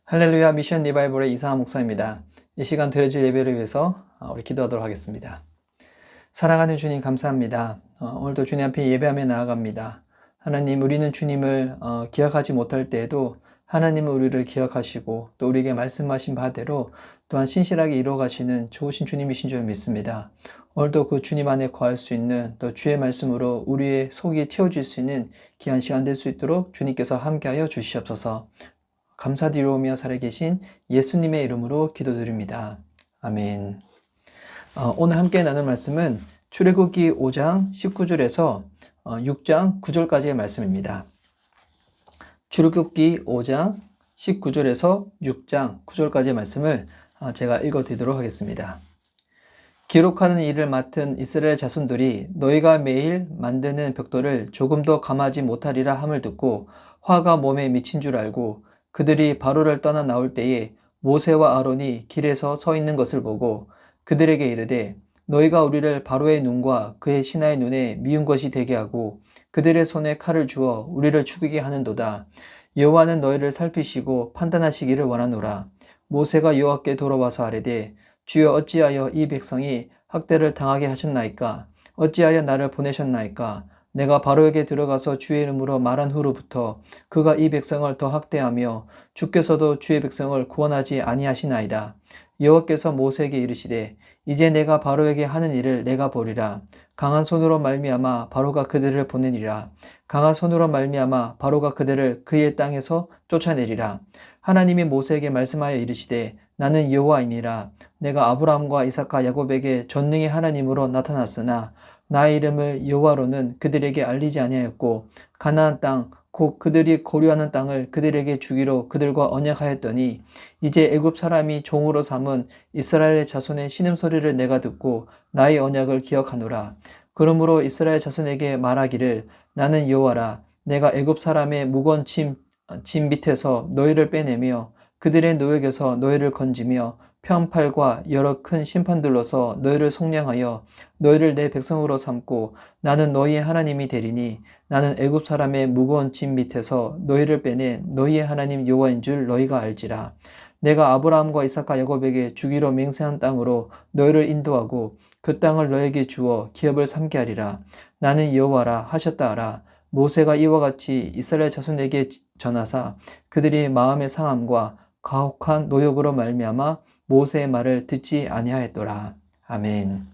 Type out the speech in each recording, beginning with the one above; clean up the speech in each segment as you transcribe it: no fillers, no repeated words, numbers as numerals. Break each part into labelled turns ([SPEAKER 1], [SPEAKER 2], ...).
[SPEAKER 1] 할렐루야 미션 리바이벌의 이상한 목사입니다. 이 시간 드려질 예배를 위해서 우리 기도하도록 하겠습니다. 사랑하는 주님 감사합니다. 오늘도 주님 앞에 예배하며 나아갑니다. 하나님, 우리는 주님을 기억하지 못할 때에도 하나님은 우리를 기억하시고 또 우리에게 말씀하신 바대로 또한 신실하게 이루어가시는 좋으신 주님이신 줄 믿습니다. 오늘도 그 주님 안에 거할 수 있는 또 주의 말씀으로 우리의 속이 채워질 수 있는 귀한 시간 될 수 있도록 주님께서 함께하여 주시옵소서. 감사드리오며 살아계신 예수님의 이름으로 기도드립니다. 아멘. 오늘 함께 나눌 말씀은 출애굽기 5장 19절에서 6장 9절까지의 말씀입니다. 출애굽기 5장 19절에서 6장 9절까지의 말씀을 제가 읽어드리도록 하겠습니다. 기록하는 일을 맡은 이스라엘 자손들이 너희가 매일 만드는 벽돌을 조금도 감하지 못하리라 함을 듣고 화가 몸에 미친 줄 알고 그들이 바로를 떠나 나올 때에 모세와 아론이 길에서 서 있는 것을 보고 그들에게 이르되 너희가 우리를 바로의 눈과 그의 신하의 눈에 미운 것이 되게 하고 그들의 손에 칼을 주어 우리를 죽이게 하는도다. 여호와는 너희를 살피시고 판단하시기를 원하노라. 모세가 여호와께 돌아와서 아뢰되 주여 어찌하여 이 백성이 학대를 당하게 하셨나이까? 어찌하여 나를 보내셨나이까? 내가 바로에게 들어가서 주의 이름으로 말한 후로부터 그가 이 백성을 더 학대하며 주께서도 주의 백성을 구원하지 아니하시나이다. 여호와께서 모세에게 이르시되 이제 내가 바로에게 하는 일을 내가 보리라. 강한 손으로 말미암아 바로가 그들을 보내니라. 강한 손으로 말미암아 바로가 그들을 그의 땅에서 쫓아내리라. 하나님이 모세에게 말씀하여 이르시되 나는 여호와이니라. 내가 아브라함과 이삭과 야곱에게 전능의 하나님으로 나타났으나 나의 이름을 여호와로는 그들에게 알리지 아니하였고 가나안 땅 곧 그들이 거류하는 땅을 그들에게 주기로 그들과 언약하였더니 이제 애굽 사람이 종으로 삼은 이스라엘 자손의 신음소리를 내가 듣고 나의 언약을 기억하노라. 그러므로 이스라엘 자손에게 말하기를 나는 여호와라. 내가 애굽 사람의 무거운 짐 밑에서 너희를 빼내며 그들의 노역에서 너희를 건지며 편팔과 여러 큰 심판들로서 너희를 속량하여 너희를 내 백성으로 삼고 나는 너희의 하나님이 되리니 나는 애굽 사람의 무거운 짐 밑에서 너희를 빼내 너희의 하나님 여호와인 줄 너희가 알지라. 내가 아브라함과 이삭과 야곱에게 주기로 맹세한 땅으로 너희를 인도하고 그 땅을 너희에게 주어 기업을 삼게 하리라. 나는 여호와라 하셨다 하라. 모세가 이와 같이 이스라엘 자손에게 전하사 그들이 마음의 상함과 가혹한 노역으로 말미암아 모세의 말을 듣지 아니하였더라. 아멘.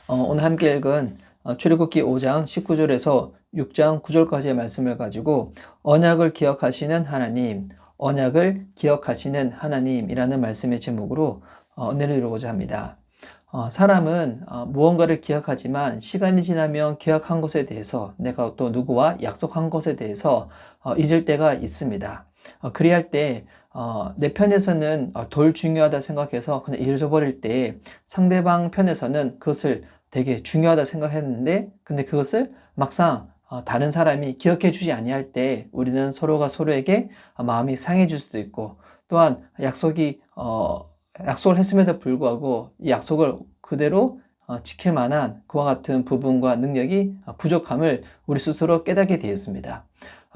[SPEAKER 1] 오늘 함께 읽은 출애굽기 5장 19절에서 6장 9절까지의 말씀을 가지고 언약을 기억하시는 하나님, 언약을 기억하시는 하나님이라는 말씀의 제목으로 은혜를 이루고자 합니다. 사람은 무언가를 기억하지만 시간이 지나면 기억한 것에 대해서 내가 또 누구와 약속한 것에 대해서 잊을 때가 있습니다. 그리할 때 내 편에서는 덜 중요하다 생각해서 그냥 잊어버릴 때 상대방 편에서는 그것을 되게 중요하다 생각했는데 근데 그것을 막상 다른 사람이 기억해 주지 아니할 때 우리는 서로가 서로에게 마음이 상해질 수도 있고 또한 약속을 했음에도 불구하고 이 약속을 그대로 지킬 만한 그와 같은 부분과 능력이 부족함을 우리 스스로 깨닫게 되었습니다.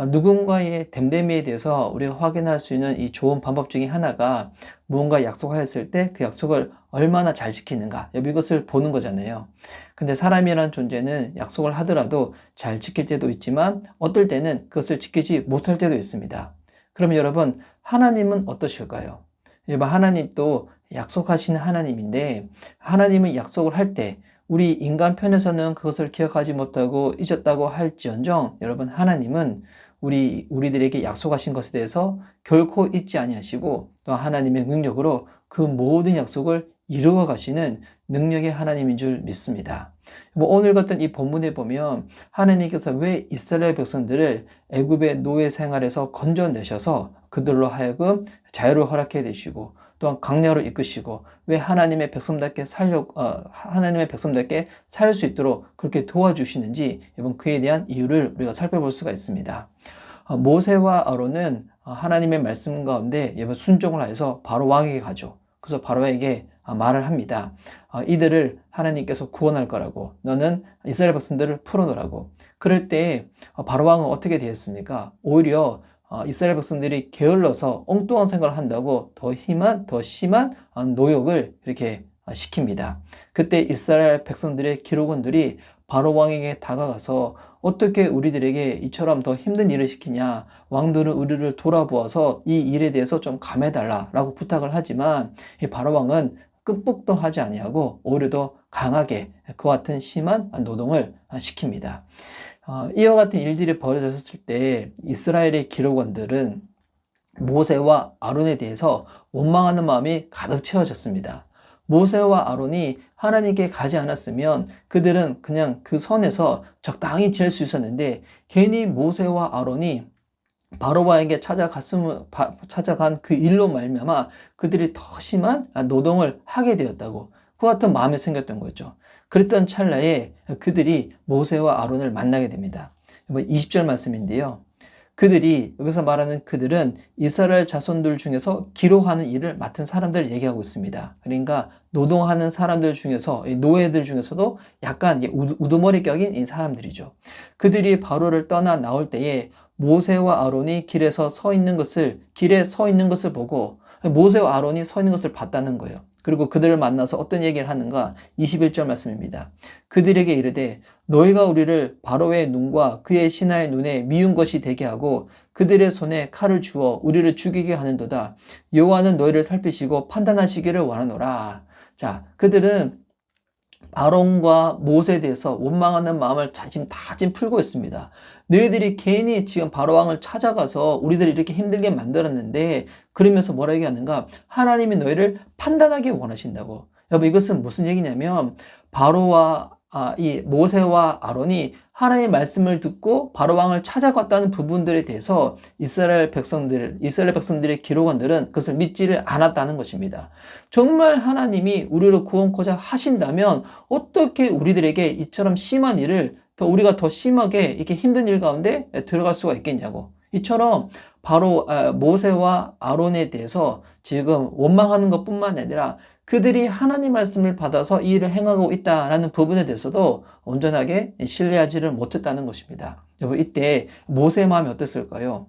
[SPEAKER 1] 누군가의 됨됨이에 대해서 우리가 확인할 수 있는 이 좋은 방법 중에 하나가 무언가 약속하였을 때 그 약속을 얼마나 잘 지키는가 이것을 보는 거잖아요. 근데 사람이라는 존재는 약속을 하더라도 잘 지킬 때도 있지만 어떨 때는 그것을 지키지 못할 때도 있습니다. 그럼 여러분 하나님은 어떠실까요? 여러분 하나님도 약속하시는 하나님인데 하나님은 약속을 할 때 우리 인간 편에서는 그것을 기억하지 못하고 잊었다고 할지언정 여러분 하나님은 우리들에게 약속하신 것에 대해서 결코 잊지 아니하시고 또 하나님의 능력으로 그 모든 약속을 이루어 가시는 능력의 하나님인 줄 믿습니다. 오늘 같은 이 본문에 보면 하나님께서 왜 이스라엘 백성들을 애굽의 노예 생활에서 건져내셔서 그들로 하여금 자유를 허락해 주시고 또한 강야로 이끄시고 왜 하나님의 백성답게 살 수 있도록 그렇게 도와주시는지 이번 그에 대한 이유를 우리가 살펴볼 수가 있습니다. 모세와 아론은 하나님의 말씀 가운데 순종을 해서 바로 왕에게 가죠. 그래서 바로에게 말을 합니다. 이들을 하나님께서 구원할 거라고 너는 이스라엘 백성들을 풀어놓으라고. 그럴 때 바로 왕은 어떻게 되었습니까? 오히려 이스라엘 백성들이 게을러서 엉뚱한 생각을 한다고 더 심한 노역을 이렇게 시킵니다. 그때 이스라엘 백성들의 기록원들이 바로 왕에게 다가가서 어떻게 우리들에게 이처럼 더 힘든 일을 시키냐, 왕들은 우리를 돌아보아서 이 일에 대해서 좀 감해달라라고 부탁을 하지만 이 바로 왕은 끔찍도 하지 아니하고 오히려 더 강하게 그와 같은 심한 노동을 시킵니다. 이와 같은 일들이 벌어졌을 때 이스라엘의 기록원들은 모세와 아론에 대해서 원망하는 마음이 가득 채워졌습니다. 모세와 아론이 하나님께 가지 않았으면 그들은 그냥 그 선에서 적당히 지낼 수 있었는데 괜히 모세와 아론이 바로바에게 찾아간 그 일로 말미암아 그들이 더 심한 노동을 하게 되었다고 그 같은 마음이 생겼던 거죠. 그랬던 찰나에 그들이 모세와 아론을 만나게 됩니다. 20절 말씀인데요. 그들이, 여기서 말하는 그들은 이스라엘 자손들 중에서 기록하는 일을 맡은 사람들을 얘기하고 있습니다. 그러니까 노동하는 사람들 중에서, 노예들 중에서도 약간 우두머리 격인 이 사람들이죠. 그들이 바로를 떠나 나올 때에 모세와 아론이 길에 서 있는 것을 보고 모세와 아론이 서 있는 것을 봤다는 거예요. 그리고 그들을 만나서 어떤 얘기를 하는가? 21절 말씀입니다. 그들에게 이르되 너희가 우리를 바로의 눈과 그의 신하의 눈에 미운 것이 되게 하고 그들의 손에 칼을 주어 우리를 죽이게 하는도다. 여호와는 너희를 살피시고 판단하시기를 원하노라. 자, 그들은 아론과 모세에 대해서 원망하는 마음을 지금 다 풀고 있습니다. 너희들이 괜히 지금 바로왕을 찾아가서 우리들을 이렇게 힘들게 만들었는데 그러면서 뭐라 얘기하는가? 하나님이 너희를 판단하기 원하신다고. 여러분 이것은 무슨 얘기냐면 바로와 이 모세와 아론이 하나님의 말씀을 듣고 바로왕을 찾아갔다는 부분들에 대해서 이스라엘 백성들의 기록원들은 그것을 믿지를 않았다는 것입니다. 정말 하나님이 우리를 구원코자 하신다면 어떻게 우리들에게 이처럼 심한 일을 우리가 더 심하게 이렇게 힘든 일 가운데 들어갈 수가 있겠냐고. 이처럼 바로 모세와 아론에 대해서 지금 원망하는 것뿐만 아니라 그들이 하나님 말씀을 받아서 이 일을 행하고 있다라는 부분에 대해서도 온전하게 신뢰하지를 못했다는 것입니다. 여러분 이때 모세의 마음이 어땠을까요?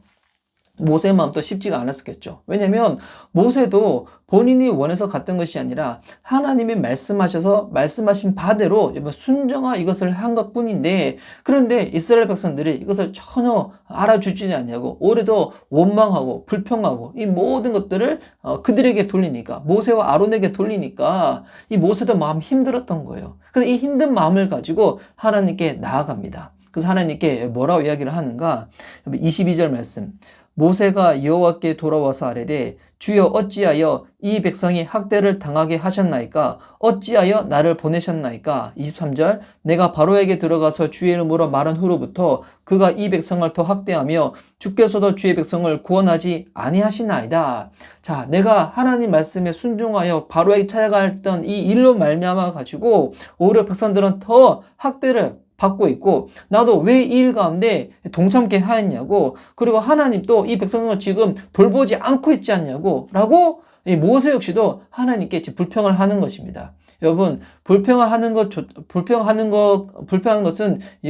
[SPEAKER 1] 모세의 마음도 쉽지가 않았겠죠. 왜냐하면 모세도 본인이 원해서 갔던 것이 아니라 하나님이 말씀하신 바대로 순종하 이것을 한 것뿐인데 그런데 이스라엘 백성들이 이것을 전혀 알아주지 않냐고 오히려 원망하고 불평하고 이 모든 것들을 그들에게 돌리니까 모세와 아론에게 돌리니까 이 모세도 마음이 힘들었던 거예요. 그래서 이 힘든 마음을 가지고 하나님께 나아갑니다. 그래서 하나님께 뭐라고 이야기를 하는가? 22절 말씀. 모세가 여호와께 돌아와서 아뢰되 주여 어찌하여 이 백성이 학대를 당하게 하셨나이까? 어찌하여 나를 보내셨나이까? 23절 내가 바로에게 들어가서 주의 이름으로 말한 후로부터 그가 이 백성을 더 학대하며 주께서도 주의 백성을 구원하지 아니하시나이다. 자, 내가 하나님 말씀에 순종하여 바로에게 찾아갔던 이 일로 말미암아 가지고 오히려 백성들은 더 학대를 받고 있고 나도 왜 이 일 가운데 동참케 하였냐고 그리고 하나님 또 이 백성을 지금 돌보지 않고 있지 않냐고 라고 이 모세 역시도 하나님께 불평을 하는 것입니다. 여러분 불평하는 것은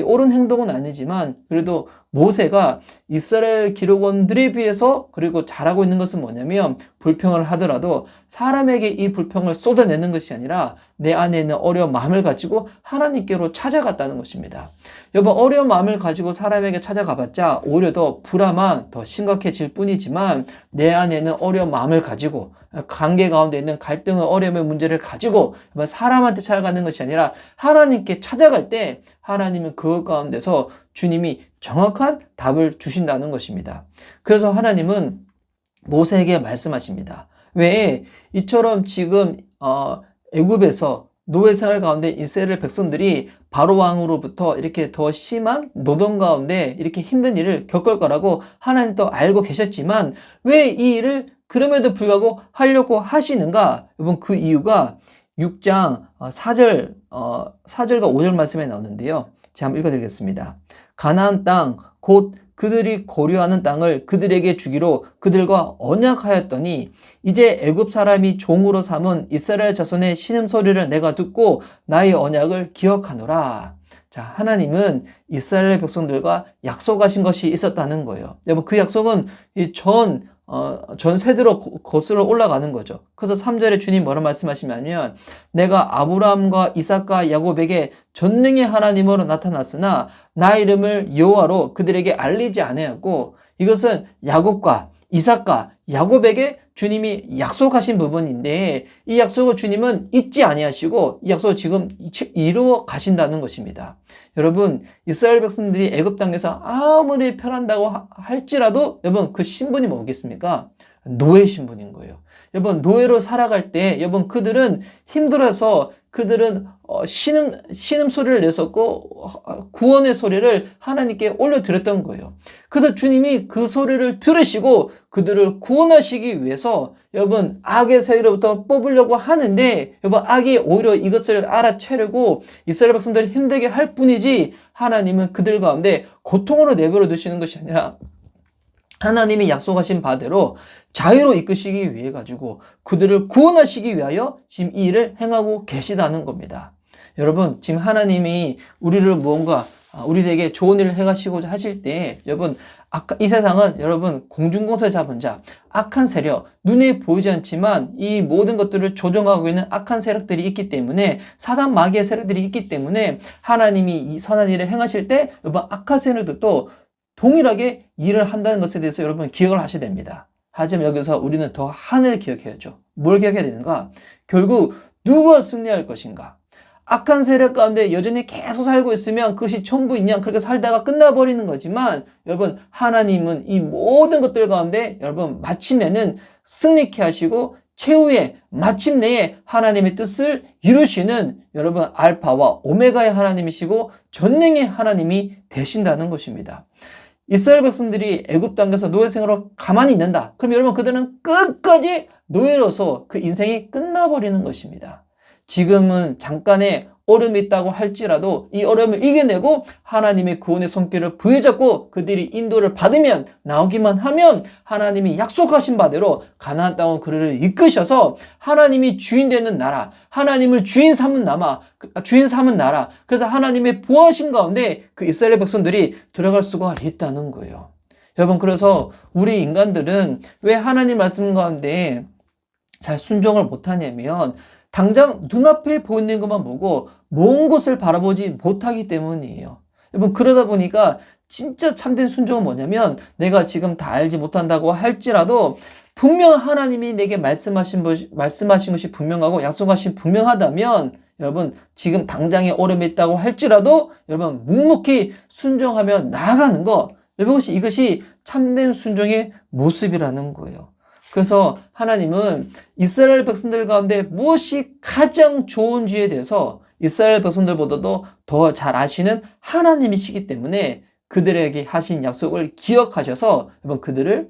[SPEAKER 1] 옳은 행동은 아니지만 그래도 모세가 이스라엘 기록원들에 비해서 그리고 잘하고 있는 것은 뭐냐면 불평을 하더라도 사람에게 이 불평을 쏟아내는 것이 아니라 내 안에 있는 어려운 마음을 가지고 하나님께로 찾아갔다는 것입니다. 여러분 어려운 마음을 가지고 사람에게 찾아가봤자 오히려 더 불화만 더 심각해질 뿐이지만 내 안에 있는 어려운 마음을 가지고 관계 가운데 있는 갈등의 어려움의 문제를 가지고 사람한테 찾아가는 것이 아니라 하나님께 찾아갈 때 하나님은 그것 가운데서 주님이 정확한 답을 주신다는 것입니다. 그래서 하나님은 모세에게 말씀하십니다. 왜 이처럼 지금 애굽에서 노예 생활 가운데 이스라엘 백성들이 바로 왕으로부터 이렇게 더 심한 노동 가운데 이렇게 힘든 일을 겪을 거라고 하나님도 알고 계셨지만 왜 이 일을 그럼에도 불구하고 하려고 하시는가? 여러분 그 이유가 6장 4절과 5절 말씀에 나오는데요. 제가 한번 읽어드리겠습니다. 가나안 땅 곧 그들이 거류하는 땅을 그들에게 주기로 그들과 언약하였더니 이제 애굽 사람이 종으로 삼은 이스라엘 자손의 신음소리를 내가 듣고 나의 언약을 기억하노라. 자, 하나님은 이스라엘 백성들과 약속하신 것이 있었다는 거예요. 여러분, 그 약속은 전 세대로 거슬러 올라가는 거죠. 그래서 3절에 주님 뭐라 말씀하시냐면, 내가 아브라함과 이삭과 야곱에게 전능의 하나님으로 나타났으나 나 이름을 여호와로 그들에게 알리지 아니하였고, 이것은 야곱과 이삭과 야곱에게 주님이 약속하신 부분인데, 이 약속을 주님은 잊지 아니하시고 이 약속을 지금 이루어 가신다는 것입니다. 여러분, 이스라엘 백성들이 애굽 땅에서 아무리 편한다고 할지라도 여러분, 그 신분이 뭐겠습니까? 노예 신분인 거예요. 여러분, 노예로 살아갈 때 여러분, 그들은 힘들어서 그들은 신음 소리를 냈었고 구원의 소리를 하나님께 올려드렸던 거예요. 그래서 주님이 그 소리를 들으시고 그들을 구원하시기 위해서 여러분, 악의 세력으로부터 뽑으려고 하는데, 여러분, 악이 오히려 이것을 알아채려고 이스라엘 백성들을 힘들게 할 뿐이지, 하나님은 그들 가운데 고통으로 내버려 두시는 것이 아니라 하나님이 약속하신 바대로 자유로 이끄시기 위해 가지고 그들을 구원하시기 위하여 지금 이 일을 행하고 계시다는 겁니다. 여러분, 지금 하나님이 우리를 우리에게 좋은 일을 행하시고자 하실 때, 여러분, 이 세상은 여러분, 공중공사를 잡은 자, 악한 세력, 눈에 보이지 않지만 이 모든 것들을 조종하고 있는 악한 세력들이 있기 때문에, 사단 마귀의 세력들이 있기 때문에 하나님이 이 선한 일을 행하실 때, 여러분, 악한 세력들도 동일하게 일을 한다는 것에 대해서 여러분 기억을 하셔야 됩니다. 하지만 여기서 우리는 더 하늘을 기억해야죠. 뭘 기억해야 되는가? 결국 누가 승리할 것인가? 악한 세력 가운데 여전히 계속 살고 있으면 그것이 전부이냐, 그렇게 살다가 끝나버리는 거지만, 여러분, 하나님은 이 모든 것들 가운데 여러분 마침내는 승리케 하시고 최후의 마침내에 하나님의 뜻을 이루시는 여러분 알파와 오메가의 하나님이시고 전능의 하나님이 되신다는 것입니다. 이스라엘 백성들이 애굽 땅에서 노예 생활로 가만히 있는다. 그럼 여러분, 그들은 끝까지 노예로서 그 인생이 끝나버리는 것입니다. 지금은 잠깐의 어려움이 있다고 할지라도 이 어려움을 이겨내고 하나님의 구원의 손길을 부여잡고 그들이 인도를 받으면, 나오기만 하면 하나님이 약속하신 바대로 가나안 땅으로 그들을 이끄셔서 하나님이 주인 되는 나라, 하나님을 주인 삼은 나라, 그래서 하나님의 보호하심 가운데 그 이스라엘 백성들이 들어갈 수가 있다는 거예요. 여러분, 그래서 우리 인간들은 왜 하나님 말씀 가운데 잘 순종을 못하냐면, 당장 눈앞에 보이는 것만 보고 먼 곳을 바라보지 못하기 때문이에요. 여러분, 그러다 보니까 진짜 참된 순종은 뭐냐면, 내가 지금 다 알지 못한다고 할지라도 분명 하나님이 내게 말씀하신 것이 분명하고 약속하신 분명하다면, 여러분, 지금 당장에 어려움이 있다고 할지라도 여러분 묵묵히 순종하며 나아가는 것, 여러분, 이것이 참된 순종의 모습이라는 거예요. 그래서 하나님은 이스라엘 백성들 가운데 무엇이 가장 좋은지에 대해서 이스라엘 백성들보다도 더 잘 아시는 하나님이시기 때문에 그들에게 하신 약속을 기억하셔서 여러분, 그들을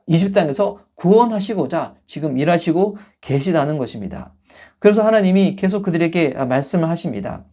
[SPEAKER 1] 이집트 땅에서 구원하시고자 지금 일하시고 계시다는 것입니다. 그래서 하나님이 계속 그들에게 말씀을 하십니다.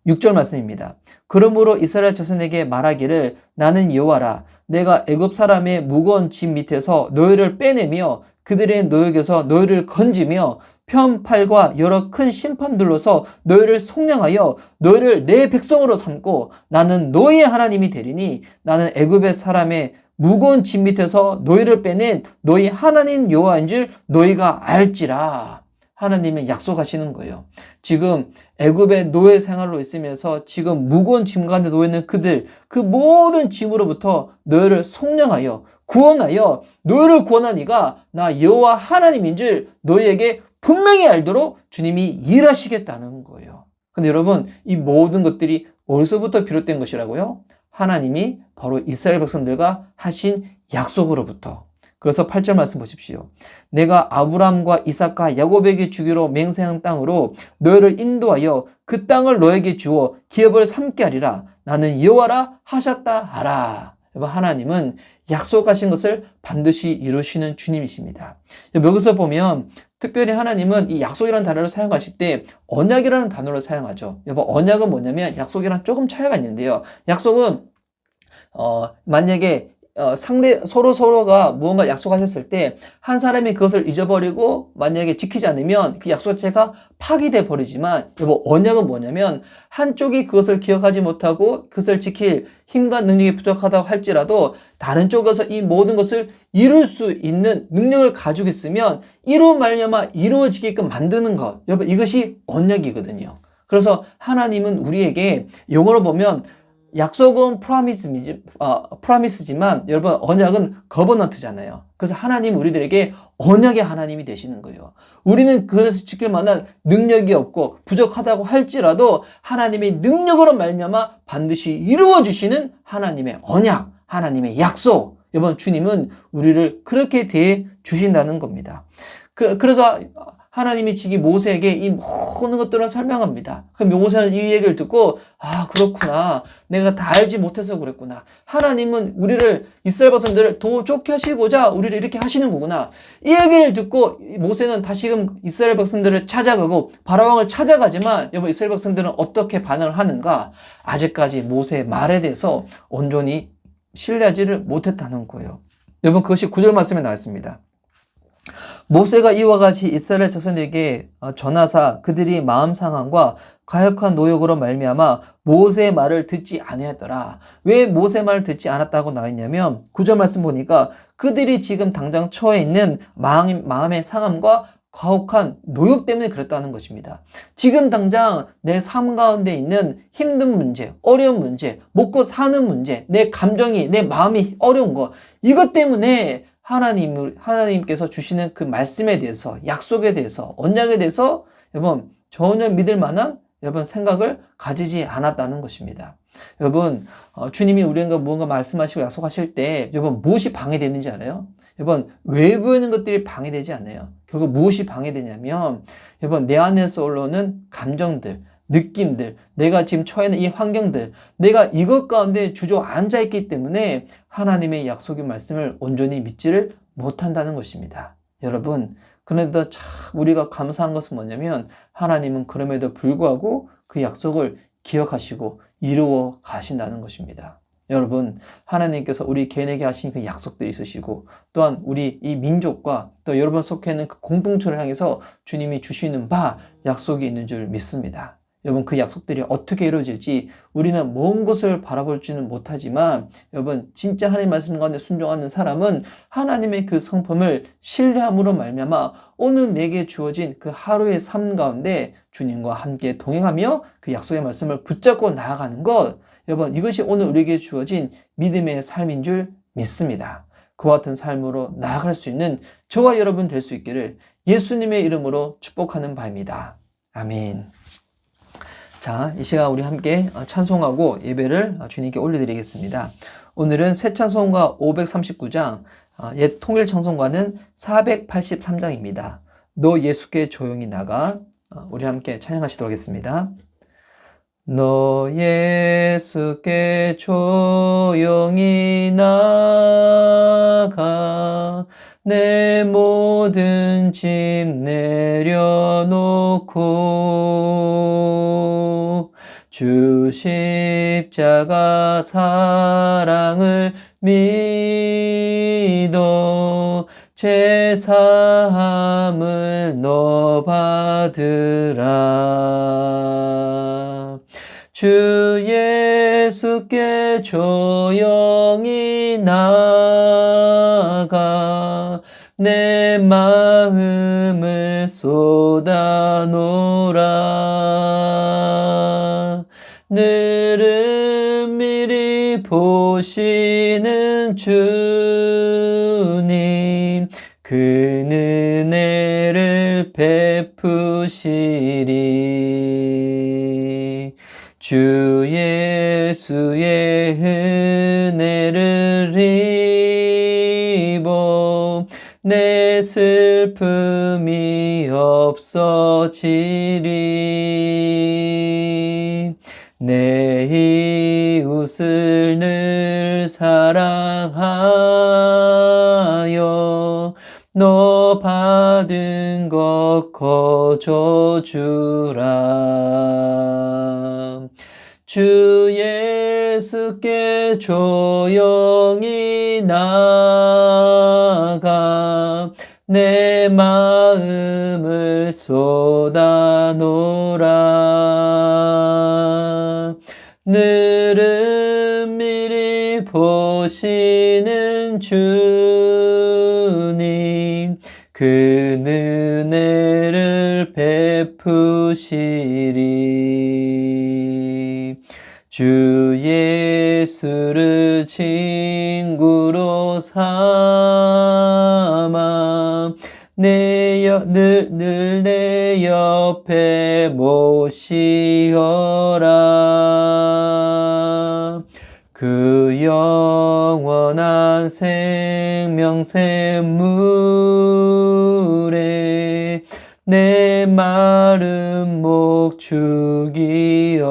[SPEAKER 1] 6절 말씀입니다. 그러므로 이스라엘 자손에게 말하기를, 나는 여호와라. 내가 애굽 사람의 무거운 짐 밑에서 너희를 빼내며 그들의 노역에서 너희를 건지며 편팔과 여러 큰 심판들로서 너희를 속량하여 너희를 내 백성으로 삼고 나는 너희의 하나님이 되리니, 나는 애굽의 사람의 무거운 짐 밑에서 너희를 빼낸 너희 하나님 여호와인 줄 너희가 알지라. 하나님이 약속하시는 거예요. 지금 애굽의 노예 생활로 있으면서 지금 무거운 짐 가운데 놓여 있는 그들, 그 모든 짐으로부터 너희를 속량하여 구원하여 너희를 구원한 이가 나 여호와 하나님인 줄 너희에게 분명히 알도록 주님이 일하시겠다는 거예요. 근데 여러분, 이 모든 것들이 어디서부터 비롯된 것이라고요? 하나님이 바로 이스라엘 백성들과 하신 약속으로부터. 그래서 8절 말씀 보십시오. 내가 아브라함과 이삭과 야곱에게 주기로 맹세한 땅으로 너희를 인도하여 그 땅을 너에게 주어 기업을 삼게 하리라. 나는 여호와라 하셨다 하라. 하나님은 약속하신 것을 반드시 이루시는 주님이십니다. 여기서 보면 특별히 하나님은 이 약속이라는 단어를 사용하실 때 언약이라는 단어를 사용하죠. 여러분, 언약은 뭐냐면 약속이랑 조금 차이가 있는데요. 약속은 만약에 서로가 무언가 약속하셨을 때 한 사람이 그것을 잊어버리고 만약에 지키지 않으면 그 약속 자체가 파기돼 버리지만 언약은 뭐냐면 한쪽이 그것을 기억하지 못하고 그것을 지킬 힘과 능력이 부족하다고 할지라도 다른 쪽에서 이 모든 것을 이룰 수 있는 능력을 가지고 있으면 이로 말미암아 이루어지게끔 만드는 것. 여러분, 이것이 언약이거든요. 그래서 하나님은 우리에게 영어로 보면 약속은 프라미스지만 여러분 언약은 거버넌트잖아요. 그래서 하나님 우리들에게 언약의 하나님이 되시는 거예요. 우리는 그것을 지킬 만한 능력이 없고 부족하다고 할지라도 하나님의 능력으로 말미암아 반드시 이루어 주시는 하나님의 언약, 하나님의 약속. 여러분, 주님은 우리를 그렇게 대해 주신다는 겁니다. 그래서 하나님이 지금 모세에게 이 모든 것들을 설명합니다. 그럼 모세는 이 얘기를 듣고 아, 그렇구나. 내가 다 알지 못해서 그랬구나. 하나님은 우리를 이스라엘 백성들을 더 좋게 하시고자 우리를 이렇게 하시는 거구나. 이 얘기를 듣고 모세는 다시금 이스라엘 백성들을 찾아가고 바로왕을 찾아가지만 여러분, 이스라엘 백성들은 어떻게 반응을 하는가? 아직까지 모세의 말에 대해서 온전히 신뢰하지를 못했다는 거예요. 여러분, 그것이 9절 말씀에 나와 있습니다. 모세가 이와 같이 이스라엘 자손에게 전하사 그들이 마음 상함과 가역한 노역으로 말미암아 모세의 말을 듣지 아니하였더라. 왜 모세의 말을 듣지 않았다고 나와 있냐면 9절 말씀 보니까 그들이 지금 당장 처해 있는 마음의 상함과 가혹한 노역 때문에 그랬다는 것입니다. 지금 당장 내 삶 가운데 있는 힘든 문제, 어려운 문제, 먹고 사는 문제, 내 감정이, 내 마음이 어려운 거, 이것 때문에 하나님께서 주시는 그 말씀에 대해서, 약속에 대해서, 언약에 대해서 여러분 전혀 믿을 만한 여러분 생각을 가지지 않았다는 것입니다. 여러분, 주님이 우리에게 무언가 말씀하시고 약속하실 때 여러분 무엇이 방해되는지 알아요? 여러분, 외부에 있는 것들이 방해되지 않아요. 결국 무엇이 방해되냐면 여러분, 내 안에서 올라오는 감정들, 느낌들, 내가 지금 처해 있는 이 환경들, 내가 이것 가운데 주저앉아 있기 때문에 하나님의 약속의 말씀을 온전히 믿지를 못한다는 것입니다. 여러분, 그런데도 참 우리가 감사한 것은 뭐냐면 하나님은 그럼에도 불구하고 그 약속을 기억하시고 이루어 가신다는 것입니다. 여러분, 하나님께서 우리 개인에게 하신 그 약속들이 있으시고 또한 우리 이 민족과 또 여러분 속해 있는 그 공동체를 향해서 주님이 주시는 바 약속이 있는 줄 믿습니다. 여러분, 그 약속들이 어떻게 이루어질지 우리는 먼 것을 바라볼지는 못하지만 여러분, 진짜 하나님 말씀 가운데 순종하는 사람은 하나님의 그 성품을 신뢰함으로 말미암아 오늘 내게 주어진 그 하루의 삶 가운데 주님과 함께 동행하며 그 약속의 말씀을 붙잡고 나아가는 것, 여러분, 이것이 오늘 우리에게 주어진 믿음의 삶인 줄 믿습니다. 그와 같은 삶으로 나아갈 수 있는 저와 여러분 될 수 있기를 예수님의 이름으로 축복하는 바입니다. 아멘. 자, 이 시간 우리 함께 찬송하고 예배를 주님께 올려드리겠습니다. 오늘은 새 찬송가 539장, 옛 통일 찬송가는 483장입니다. 너 예수께 조용히 나가. 우리 함께 찬양하시도록 하겠습니다. 너 예수께 조용히 나가 내 모든 짐 내려놓고 주 십자가 사랑을 믿어 죄 사함을 너 받으라. 주 예수께 조용히 나가 내 마음을 쏟아놓으라. 늘은 미리 보시는 주님 그 은혜를 베푸시리. 주 예수의 은혜를 입어 내 슬픔이 없어지리. 내 이웃을 늘 사랑하여 너 받은 것 거저 주라. 주 예수께 조용히 나가 내 마음을 쏟아놓으라. 늘은 미리 보시는 주님 그 은혜를 베푸시리. 주 예수를 친구로 삼아 늘 내 옆에 모시어라. 그 영원한 생명샘물에 내 마른 목 죽이어라.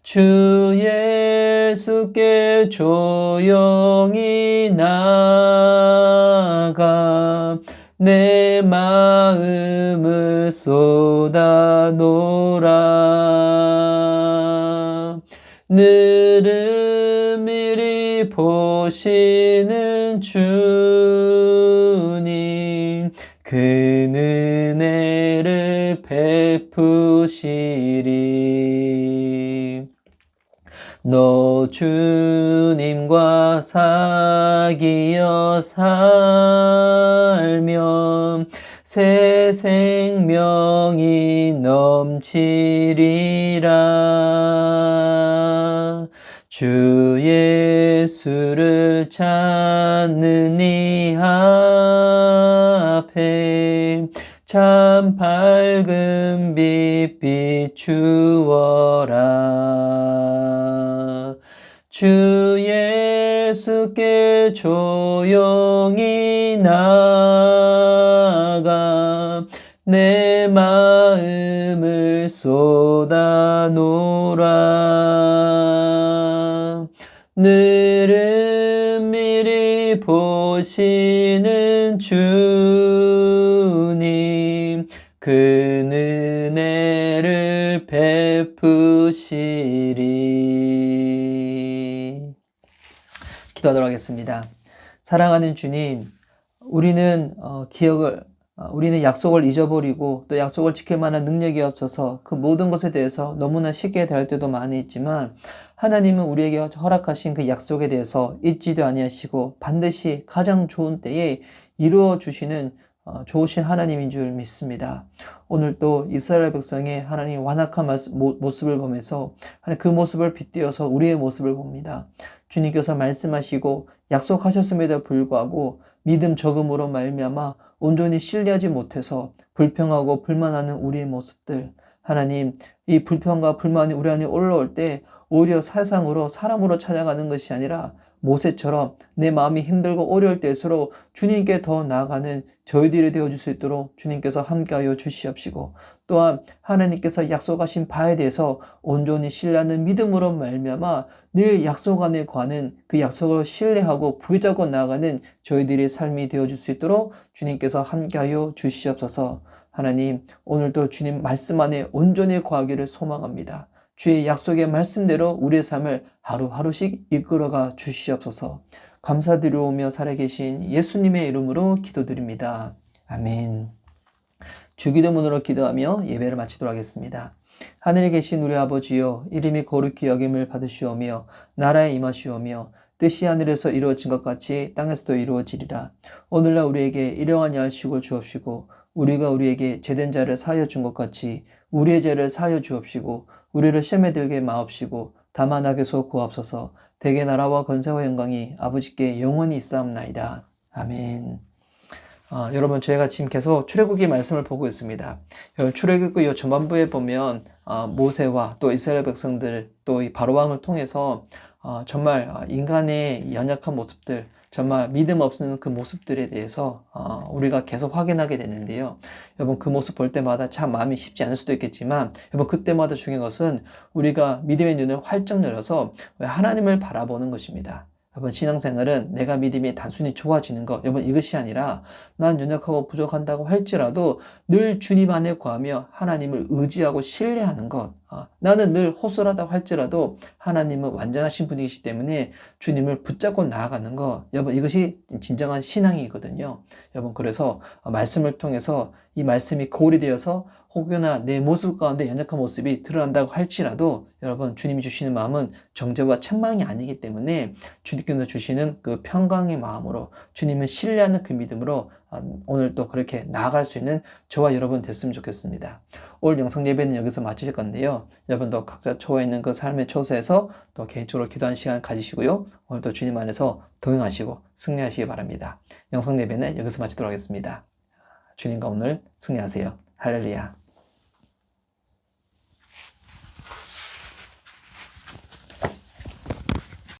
[SPEAKER 1] 주 예수께 조용히 나가 내 마음을 쏟아놓으라. 늘은 미리 보시는 주님 그 은혜를 베푸시리. 너 주님과 사귀어 살면 새 생명이 넘치리라. 주 예수를 찾는 이 앞에 참 밝은 빛 비추어라. 주 예수께 조용히 나가 내 마음을 쏟아놓으라. 늘은 미리 보시는 주님 그 은혜를 베푸시리. 기도하도록 하겠습니다. 사랑하는 주님, 우리는 우리는 약속을 잊어버리고 또 약속을 지킬 만한 능력이 없어서 그 모든 것에 대해서 너무나 쉽게 대할 때도 많이 있지만 하나님은 우리에게 허락하신 그 약속에 대해서 잊지도 아니하시고 반드시 가장 좋은 때에 이루어 주시는 좋으신 하나님인 줄 믿습니다. 오늘 또 이스라엘 백성의 하나님 완악한 모습을 보면서 그 모습을 빗대어서 우리의 모습을 봅니다. 주님께서 말씀하시고 약속하셨음에도 불구하고 믿음 적음으로 말미암아 온전히 신뢰하지 못해서 불평하고 불만하는 우리의 모습들, 하나님, 이 불평과 불만이 우리 안에 올라올 때 오히려 사상으로 사람으로 찾아가는 것이 아니라 모세처럼 내 마음이 힘들고 어려울 때일수록 주님께 더 나아가는 저희들이 되어줄 수 있도록 주님께서 함께하여 주시옵시고, 또한 하나님께서 약속하신 바에 대해서 온전히 신뢰하는 믿음으로 말미암아 늘 약속 안에 관한 그 약속을 신뢰하고 부여잡고 나아가는 저희들의 삶이 되어줄 수 있도록 주님께서 함께하여 주시옵소서. 하나님, 오늘도 주님 말씀 안에 온전히 거하기를 소망합니다. 주의 약속의 말씀대로 우리의 삶을 하루하루씩 이끌어가 주시옵소서. 감사드리오며 살아계신 예수님의 이름으로 기도드립니다. 아멘. 주기도문으로 기도하며 예배를 마치도록 하겠습니다. 하늘에 계신 우리 아버지여, 이름이 거룩히 여김을 받으시오며 나라에 임하시오며 뜻이 하늘에서 이루어진 것 같이 땅에서도 이루어지리라. 오늘날 우리에게 일용할 양식을 주옵시고 우리가 우리에게 죄된 자를 사하여 준 것 같이 우리의 죄를 사하여 주옵시고 우리를 시험에 들게 마옵시고 다만 악에서 구하옵소서. 대개 나라와 권세와 영광이 아버지께 영원히 있사옵나이다. 아멘. 여러분, 저희가 지금 계속 출애굽기 말씀을 보고 있습니다. 출애굽기 요 전반부에 보면 모세와 또 이스라엘 백성들 또 이 바로왕을 통해서 정말 인간의 연약한 모습들, 정말 믿음 없는 그 모습들에 대해서 우리가 계속 확인하게 되는데요. 여러분, 그 모습 볼 때마다 참 마음이 쉽지 않을 수도 있겠지만 여러분, 그때마다 중요한 것은 우리가 믿음의 눈을 활짝 열어서 하나님을 바라보는 것입니다. 여러분, 신앙생활은 내가 믿음이 단순히 좋아지는 것, 여러분, 이것이 아니라 난 연약하고 부족한다고 할지라도 늘 주님 안에 거하며 하나님을 의지하고 신뢰하는 것, 나는 늘 허술하다고 할지라도 하나님은 완전하신 분이시기 때문에 주님을 붙잡고 나아가는 거, 여러분, 이것이 진정한 신앙이거든요. 여러분, 그래서 말씀을 통해서 이 말씀이 거울이 되어서 혹여나 내 모습 가운데 연약한 모습이 드러난다고 할지라도 여러분, 주님이 주시는 마음은 정죄와 책망이 아니기 때문에 주님께서 주시는 그 평강의 마음으로, 주님을 신뢰하는 그 믿음으로 오늘 또 그렇게 나아갈 수 있는 저와 여러분 됐으면 좋겠습니다. 오늘 영상 예배는 여기서 마칠 건데요. 여러분도 각자 처해 있는 그 삶의 처소에서 또 개인적으로 기도하는 시간 가지시고요. 오늘도 주님 안에서 동행하시고 승리하시기 바랍니다. 영상 예배는 여기서 마치도록 하겠습니다. 주님과 오늘 승리하세요. 할렐루야.